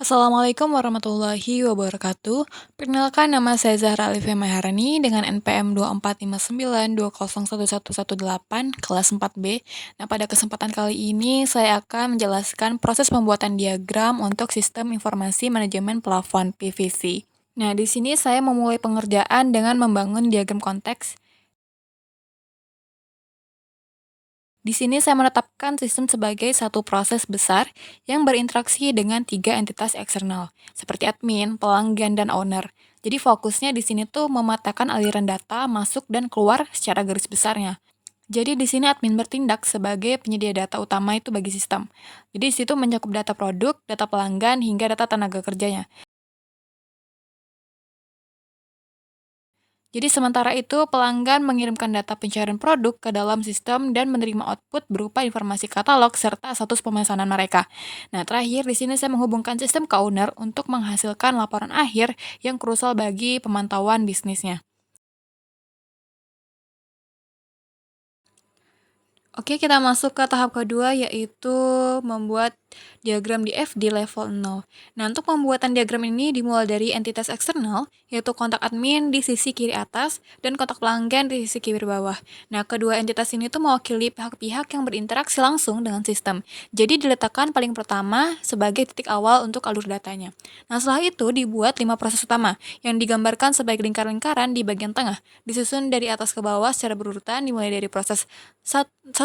Assalamualaikum warahmatullahi wabarakatuh. Perkenalkan, nama saya Zahra Alifia Maharani dengan NPM 245920111118 kelas 4B. Nah, pada kesempatan kali ini saya akan menjelaskan proses pembuatan diagram untuk sistem informasi manajemen plafon PVC. Nah, di sini saya memulai pengerjaan dengan membangun diagram konteks. Di sini saya menetapkan sistem sebagai satu proses besar yang berinteraksi dengan tiga entitas eksternal, seperti admin, pelanggan, dan owner. Jadi fokusnya di sini tuh memetakan aliran data masuk dan keluar secara garis besarnya. Jadi di sini admin bertindak sebagai penyedia data utama itu bagi sistem. Jadi di situ mencakup data produk, data pelanggan, hingga data tenaga kerjanya. Jadi sementara itu, pelanggan mengirimkan data pencarian produk ke dalam sistem dan menerima output berupa informasi katalog serta status pemesanan mereka. Nah, terakhir di sini saya menghubungkan sistem ke owner untuk menghasilkan laporan akhir yang krusial bagi pemantauan bisnisnya. Oke, kita masuk ke tahap kedua, yaitu membuat diagram di FD level 0. Nah, untuk pembuatan diagram ini dimulai dari entitas eksternal, yaitu kontak admin di sisi kiri atas dan kontak pelanggan di sisi kiri bawah. Nah, kedua entitas ini tuh mewakili pihak-pihak yang berinteraksi langsung dengan sistem. Jadi diletakkan paling pertama sebagai titik awal untuk alur datanya. Nah, setelah itu dibuat 5 proses utama yang digambarkan sebagai lingkar-lingkaran di bagian tengah, disusun dari atas ke bawah secara berurutan dimulai dari proses 1.0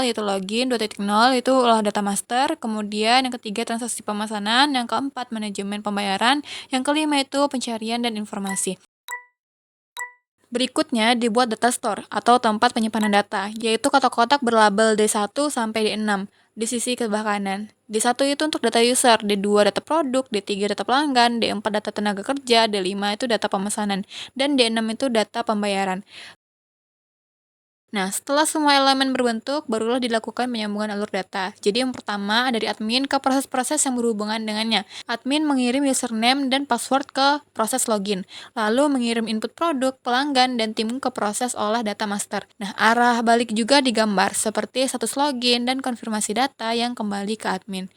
yaitu login, 2.0 itu olah data master, kemudian yang ketiga transaksi pemesanan, yang keempat manajemen pembayaran, yang kelima itu pencarian dan informasi. Berikutnya dibuat data store atau tempat penyimpanan data, yaitu kotak-kotak berlabel D1 sampai D6 di sisi sebelah kanan. D1 itu untuk data user, D2 data produk, D3 data pelanggan, D4 data tenaga kerja, D5 itu data pemesanan, dan D6 itu data pembayaran. Nah, setelah semua elemen berbentuk, barulah dilakukan penyambungan alur data. Jadi yang pertama dari admin ke proses-proses yang berhubungan dengannya. Admin mengirim username dan password ke proses login, lalu mengirim input produk, pelanggan, dan tim ke proses olah data master. Nah, arah balik juga digambar seperti status login dan konfirmasi data yang kembali ke admin.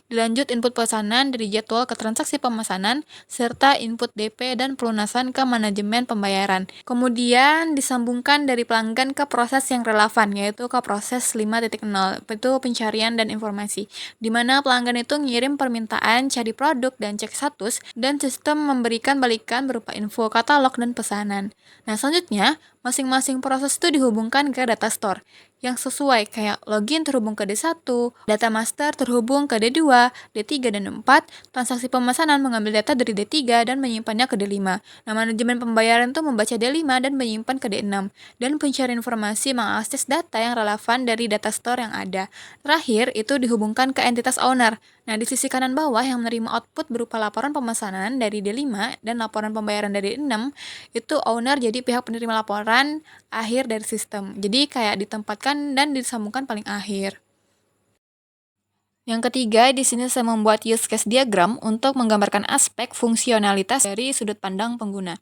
Dilanjut input pesanan dari jadwal ke transaksi pemesanan, serta input DP dan pelunasan ke manajemen pembayaran. Kemudian disambungkan dari pelanggan ke proses yang relevan, yaitu ke proses 5.0, itu pencarian dan informasi, di mana pelanggan itu ngirim permintaan cari produk dan cek status, dan sistem memberikan balikan berupa info katalog dan pesanan. Nah, selanjutnya, masing-masing proses itu dihubungkan ke data store yang sesuai, kayak login terhubung ke D1, data master terhubung ke D2, D3, dan D4, transaksi pemesanan mengambil data dari D3 dan menyimpannya ke D5. Nah, manajemen pembayaran itu membaca D5 dan menyimpan ke D6, dan pencarian informasi mengakses data yang relevan dari data store yang ada. Terakhir, itu dihubungkan ke entitas owner. Nah, di sisi kanan bawah yang menerima output berupa laporan pemesanan dari D5 dan laporan pembayaran dari D6, itu owner jadi pihak penerima laporan akhir dari sistem. Jadi kayak ditempatkan dan disambungkan paling akhir. Yang ketiga, di sini saya membuat use case diagram untuk menggambarkan aspek fungsionalitas dari sudut pandang pengguna.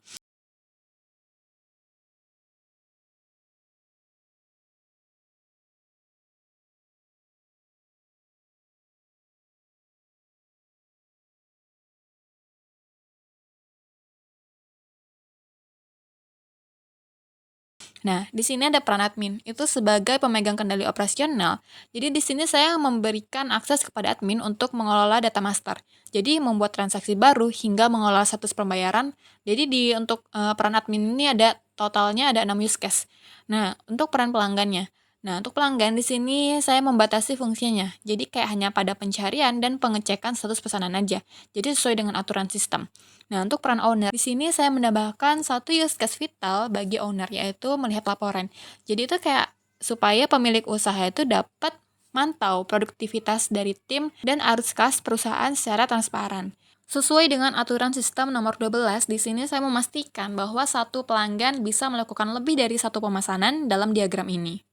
Nah, di sini ada peran admin, itu sebagai pemegang kendali operasional. Jadi di sini saya memberikan akses kepada admin untuk mengelola data master. Jadi membuat transaksi baru hingga mengelola status pembayaran. Jadi untuk peran admin ini ada totalnya ada 6 use case. Nah, untuk peran pelanggannya. Nah, untuk pelanggan di sini saya membatasi fungsinya. Jadi kayak hanya pada pencarian dan pengecekan status pesanan aja. Jadi sesuai dengan aturan sistem. Nah, untuk peran owner, di sini saya menambahkan satu use case vital bagi owner, yaitu melihat laporan. Jadi itu kayak supaya pemilik usaha itu dapat mantau produktivitas dari tim dan arus kas perusahaan secara transparan. Sesuai dengan aturan sistem nomor 12, di sini saya memastikan bahwa satu pelanggan bisa melakukan lebih dari satu pemesanan dalam diagram ini.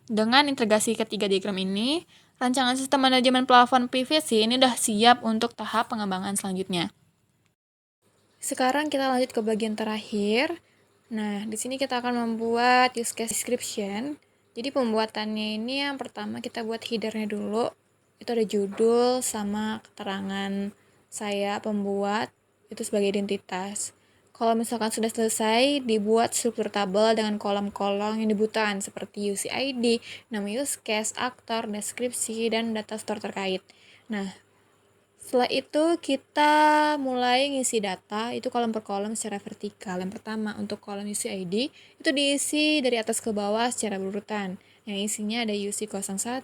Dengan integrasi ketiga diagram ini, rancangan sistem manajemen plafon PVC ini sudah siap untuk tahap pengembangan selanjutnya. Sekarang kita lanjut ke bagian terakhir. Nah, di sini kita akan membuat use case description. Jadi pembuatannya ini yang pertama kita buat headernya dulu. Itu ada judul sama keterangan saya pembuat itu sebagai identitas. Kalau misalkan sudah selesai, dibuat struktur tabel dengan kolom-kolom yang dibutuhkan seperti UCID, nama use case, aktor, deskripsi, dan data store terkait. Nah, setelah itu kita mulai ngisi data, itu kolom per kolom secara vertikal. Yang pertama, untuk kolom UCID, itu diisi dari atas ke bawah secara berurutan. Yang isinya ada UC01,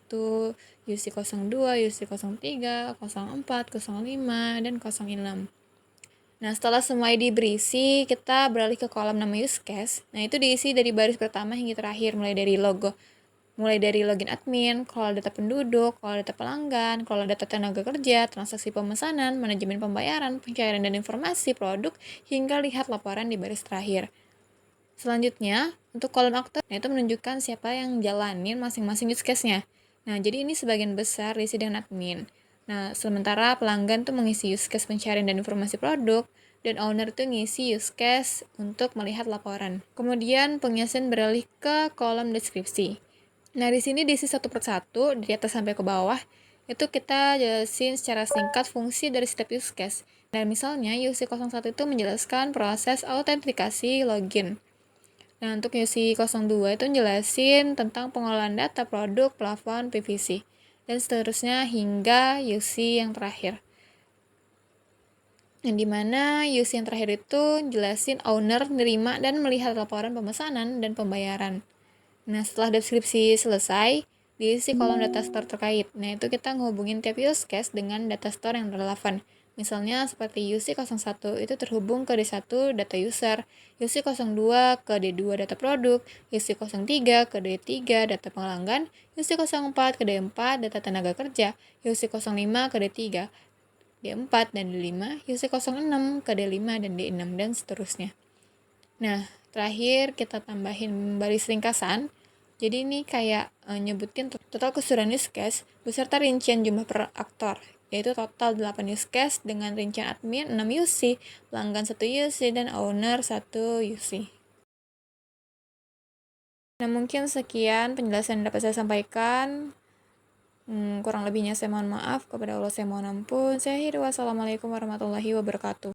UC02, UC03, 04, 05, dan 06. Nah, setelah semua ID berisi, kita beralih ke kolom nama use case. Nah, itu diisi dari baris pertama hingga terakhir, mulai dari login admin, kelola data penduduk, kelola data pelanggan, kelola data tenaga kerja, transaksi pemesanan, manajemen pembayaran, pencairan dan informasi produk, hingga lihat laporan di baris terakhir. Selanjutnya, untuk kolom aktor, nah itu menunjukkan siapa yang jalanin masing-masing use case-nya. Nah, jadi ini sebagian besar diisi dengan admin. Nah, sementara pelanggan tuh mengisi use case pencarian dan informasi produk, dan owner tuh ngisi use case untuk melihat laporan. Kemudian pengisian beralih ke kolom deskripsi. Nah, di sini diisi satu persatu, dari atas sampai ke bawah, itu kita jelasin secara singkat fungsi dari setiap use case. Dan misalnya UC01 itu menjelaskan proses autentikasi login. Nah, untuk UC02 itu jelasin tentang pengelolaan data produk, plafon, PVC, dan seterusnya hingga UC yang terakhir. Yang dimana UC yang terakhir itu jelasin owner menerima dan melihat laporan pemesanan dan pembayaran. Nah, setelah deskripsi selesai, diisi kolom data store terkait. Nah, itu kita ngehubungin tiap use case dengan data store yang relevan. Misalnya seperti UC01 itu terhubung ke D1 data user, UC02 ke D2 data produk, UC03 ke D3 data pelanggan, UC04 ke D4 data tenaga kerja, UC05 ke D3, D4 dan D5, UC06 ke D5 dan D6 dan seterusnya. Nah, terakhir kita tambahin baris ringkasan. Jadi ini kayak nyebutin total keseluruhan use case beserta rincian jumlah per aktor, yaitu total 8 use case dengan rincian admin 6 UC, pelanggan 1 UC, dan owner 1 UC. Nah, mungkin sekian penjelasan yang dapat saya sampaikan. Kurang lebihnya saya mohon maaf. Kepada Allah saya mohon ampun. Saya akhiri wassalamualaikum warahmatullahi wabarakatuh.